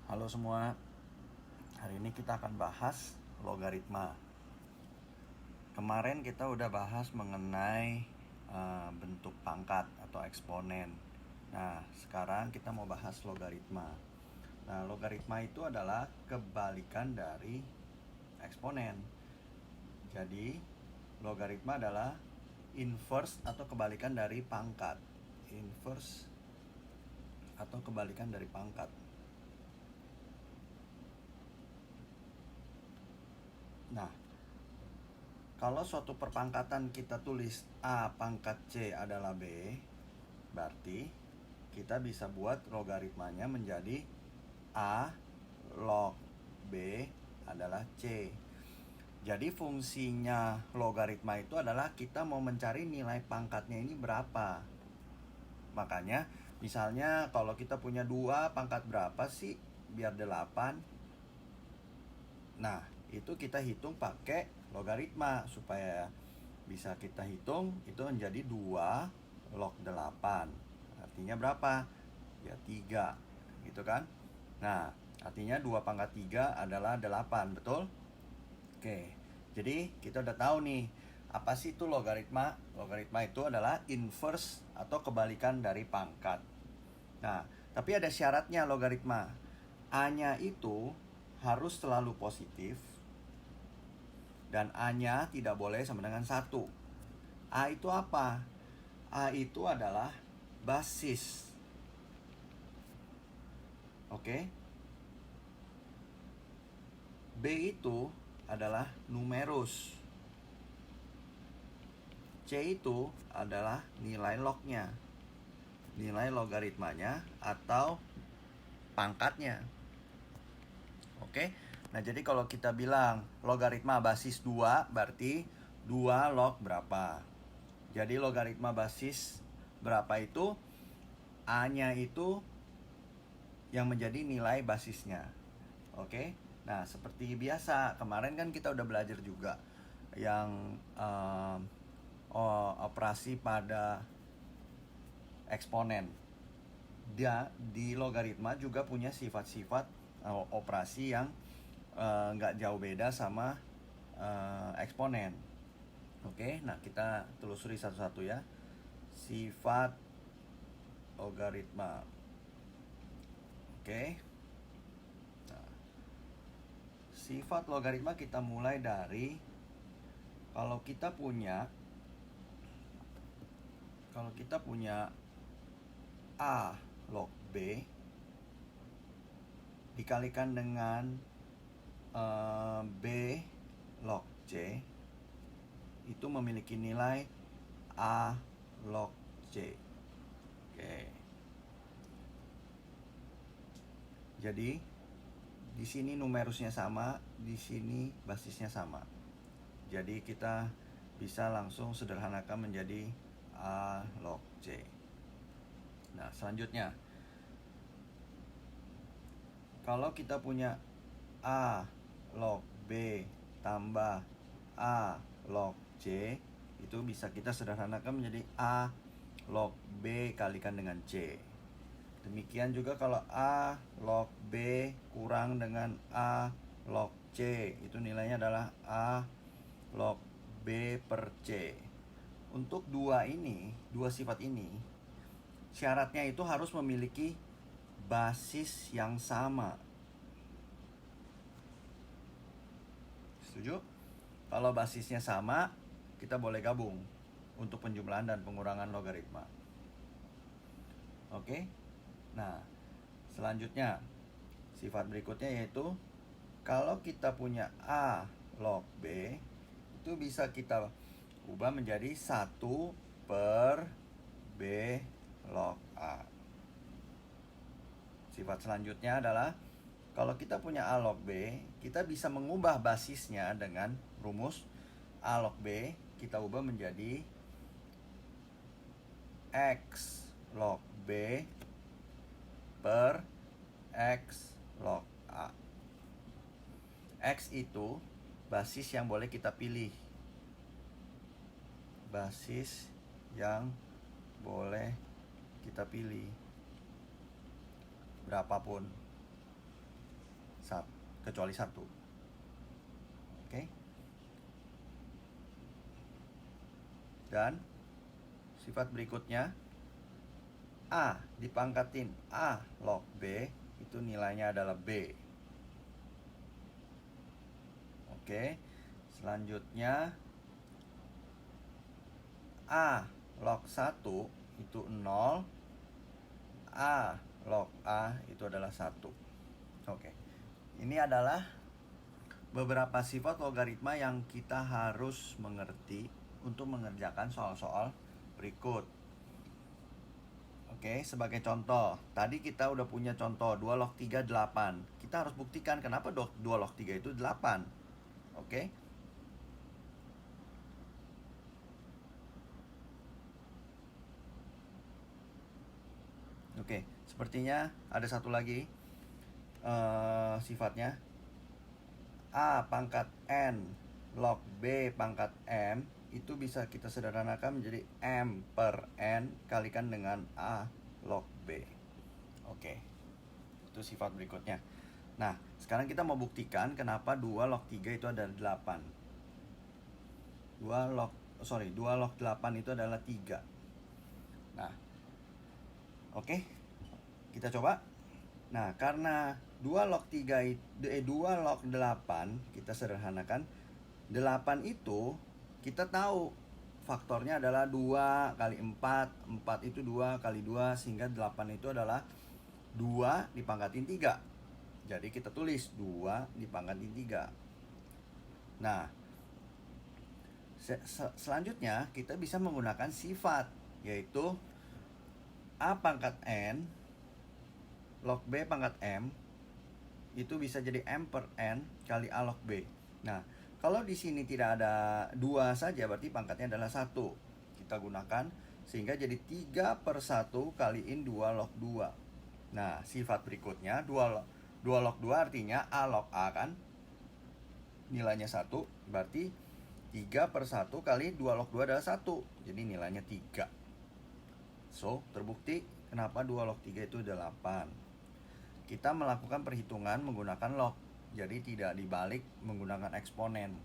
Halo semua, hari ini kita akan bahas logaritma. Kemarin kita udah bahas mengenai bentuk pangkat atau eksponen. Nah, sekarang kita mau bahas logaritma. Nah, logaritma itu adalah kebalikan dari eksponen. Jadi, logaritma adalah inverse atau kebalikan dari pangkat. Inverse atau kebalikan dari pangkat. Nah, kalau suatu perpangkatan kita tulis A pangkat C adalah B, berarti kita bisa buat logaritmanya menjadi A log B adalah C. Jadi fungsinya logaritma itu adalah kita mau mencari nilai pangkatnya ini berapa. Makanya misalnya kalau kita punya 2 pangkat berapa sih biar 8. Nah, itu kita hitung pakai logaritma supaya bisa kita hitung itu menjadi 2 log 8. Artinya berapa? Ya 3, gitu kan? Nah, artinya 2 pangkat 3 adalah 8, betul? Oke, jadi kita udah tahu nih, apa sih itu logaritma? Logaritma itu adalah inverse atau kebalikan dari pangkat. Nah, tapi ada syaratnya logaritma. A-nya itu harus selalu positif dan A-nya tidak boleh sama dengan 1. A itu apa? A itu adalah basis. Oke? B itu adalah numerus. C itu adalah nilai lognya. Nilai logaritmanya atau pangkatnya. Oke? Nah, jadi kalau kita bilang logaritma basis 2 berarti 2 log berapa? Jadi logaritma basis berapa itu? A-nya itu yang menjadi nilai basisnya. Oke? Nah, seperti biasa, kemarin kan kita udah belajar juga yang operasi pada eksponen. Dia di logaritma juga punya sifat-sifat operasi yang nggak jauh beda sama eksponen. Oke, nah kita telusuri satu-satu ya. Sifat logaritma. Oke. Nah, sifat logaritma kita mulai dari kalau kita punya A log B dikalikan dengan B log C itu memiliki nilai A log C. Oke. Jadi di sini numerusnya sama, di sini basisnya sama. Jadi kita bisa langsung sederhanakan menjadi A log C. Nah, selanjutnya kalau kita punya A log B tambah A log C, itu bisa kita sederhanakan menjadi A log B kalikan dengan C. Demikian juga kalau A log B kurang dengan A log C, itu nilainya adalah A log B per C. Untuk dua sifat ini, syaratnya itu harus memiliki basis yang sama. Setuju? Kalau basisnya sama, kita boleh gabung untuk penjumlahan dan pengurangan logaritma. Oke? Nah, selanjutnya sifat berikutnya yaitu kalau kita punya A log B, itu bisa kita ubah menjadi 1 per B log A. Sifat selanjutnya adalah kalau kita punya A log B, kita bisa mengubah basisnya dengan rumus A log B, kita ubah menjadi X log B per X log A. X itu basis yang boleh kita pilih. Basis yang boleh kita pilih berapapun. kecuali 1. Oke. Dan sifat berikutnya, A dipangkatin A log B, itu nilainya adalah B. Oke. Selanjutnya A log 1 itu 0, A log A itu adalah 1. Oke. Ini adalah beberapa sifat logaritma yang kita harus mengerti untuk mengerjakan soal-soal berikut. Oke, sebagai contoh, tadi kita udah punya contoh 2 log 3 8. Kita harus buktikan kenapa 2 log 3 itu 8. Oke. Oke, sepertinya ada satu lagi sifatnya A pangkat N log B pangkat M itu bisa kita sederhanakan menjadi M per N kalikan dengan A log B. Oke, itu sifat berikutnya. Nah, sekarang kita mau buktikan kenapa 2 log 3 itu adalah 8. 2 log 8 itu adalah 3. Nah, oke, kita coba. Nah, karena 2 log 8 kita sederhanakan. 8 itu kita tahu faktornya adalah 2 kali 4. 4 itu 2 kali 2, sehingga 8 itu adalah 2 dipangkatin 3. Jadi kita tulis 2 dipangkatin 3. Nah, selanjutnya kita bisa menggunakan sifat, yaitu A pangkat N log B pangkat M itu bisa jadi M per N kali A log B. Nah, kalau di sini tidak ada 2 saja, berarti pangkatnya adalah 1. Kita gunakan sehingga jadi 3 per 1 kaliin 2 log 2. Nah, sifat berikutnya 2 log 2 artinya A log A kan nilainya 1, berarti 3 per 1 kali 2 log 2 adalah 1. Jadi nilainya 3. So, terbukti kenapa 2 log 3 itu 8. Kita melakukan perhitungan menggunakan log, jadi tidak dibalik menggunakan eksponen.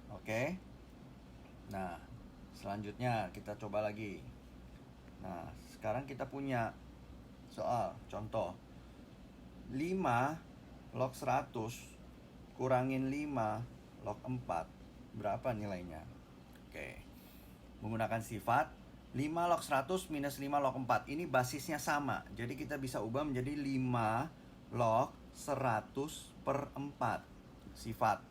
Oke. Nah, selanjutnya kita coba lagi. Nah, sekarang kita punya soal contoh 5 log 100 kurangin 5 log 4, berapa nilainya? Oke. Menggunakan sifat 5 log 100 minus 5 log 4. Ini basisnya sama. Jadi kita bisa ubah menjadi 5 log 100 per 4. Sifat.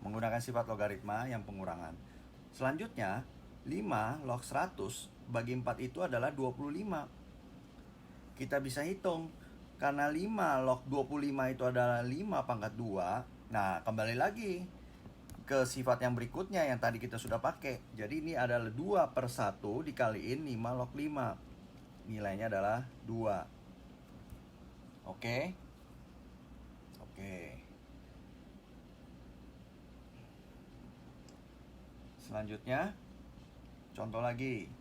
Menggunakan sifat logaritma yang pengurangan. Selanjutnya, 5 log 100 bagi 4 itu adalah 25. Kita bisa hitung. Karena 5 log 25 itu adalah 5 pangkat 2. Nah, kembali lagi ke sifat yang berikutnya yang tadi kita sudah pakai. Jadi ini adalah 2 per 1 dikaliin 5 log 5. Nilainya adalah 2. Oke. Oke. Selanjutnya, contoh lagi.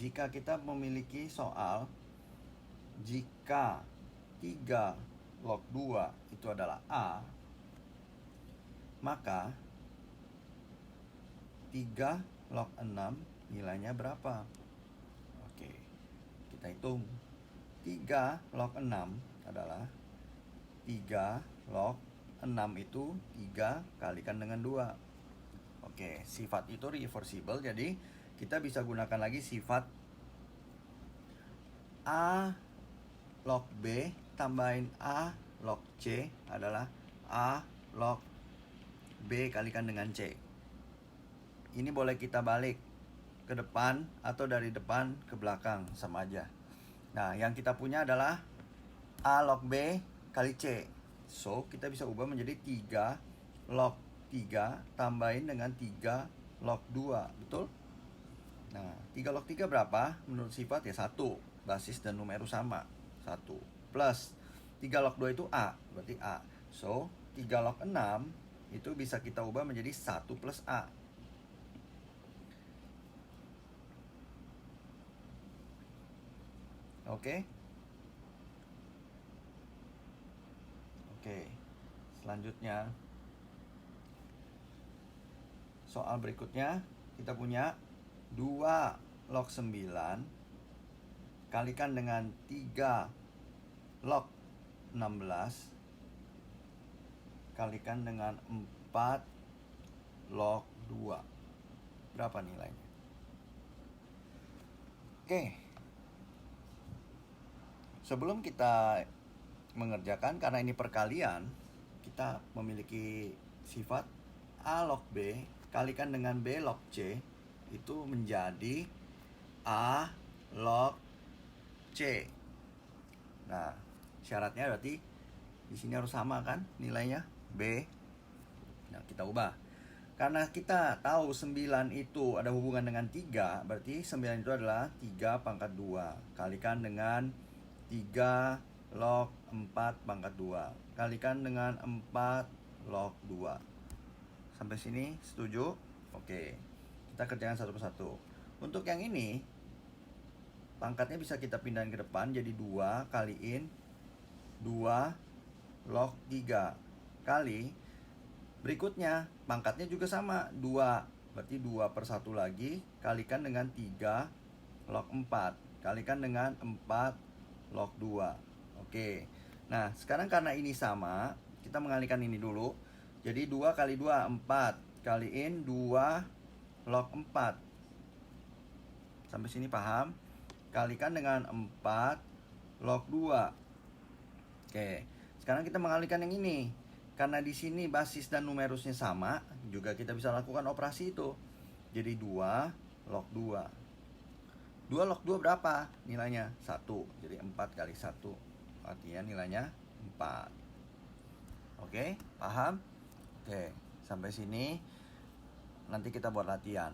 Jika kita memiliki soal jika 3 log 2 itu adalah A, maka 3 log 6 nilainya berapa? Oke, kita hitung. 3 log 6 adalah 3 log 6 itu 3 kalikan dengan 2. Oke, sifat itu reversible, jadi kita bisa gunakan lagi sifat A log B tambahin A log C adalah A log B kalikan dengan C. Ini boleh kita balik ke depan atau dari depan ke belakang, sama aja. Nah, yang kita punya adalah A log B kali C. So, kita bisa ubah menjadi 3 log 3 tambahin dengan 3 log 2, betul? Nah, 3 log 3 berapa? Menurut sifat ya 1, basis dan numerus sama, 1. Plus 3 log 2 itu A, berarti A. So, 3 log 6 itu bisa kita ubah menjadi 1 plus A. Oke. Oke. Selanjutnya soal berikutnya kita punya 2 log 9 kalikan dengan 3 log 16 kalikan dengan 4 log 2. Berapa nilainya? Oke. Sebelum kita mengerjakan, karena ini perkalian, kita memiliki sifat A log B kalikan dengan B log C itu menjadi A log C. Nah, syaratnya berarti di sini harus sama kan nilainya B. Nah, kita ubah. Karena kita tahu 9 itu ada hubungan dengan 3, berarti 9 itu adalah 3 pangkat 2 kalikan dengan 3 log 4 pangkat 2 kalikan dengan 4 log 2. Sampai sini setuju? Oke. Kita kerjakan satu persatu. Untuk yang ini pangkatnya bisa kita pindahin ke depan jadi 2 kaliin 2 log 3 kali berikutnya pangkatnya juga sama 2, berarti 2 per 1 lagi kalikan dengan 3 log 4 kalikan dengan 4 log 2. Oke. Nah, sekarang karena ini sama, kita mengalihkan ini dulu. Jadi 2 kali 2 4 kaliin 2 log 4. Sampai sini paham? Kalikan dengan 4 log 2. Oke. Sekarang kita mengalihkan yang ini. Karena di sini basis dan numerusnya sama, juga kita bisa lakukan operasi itu. Jadi 2 log 2. 2 log 2 berapa? Nilainya 1. Jadi 4 kali 1. Artinya nilainya 4. Oke, paham? Oke, sampai sini nanti kita buat latihan.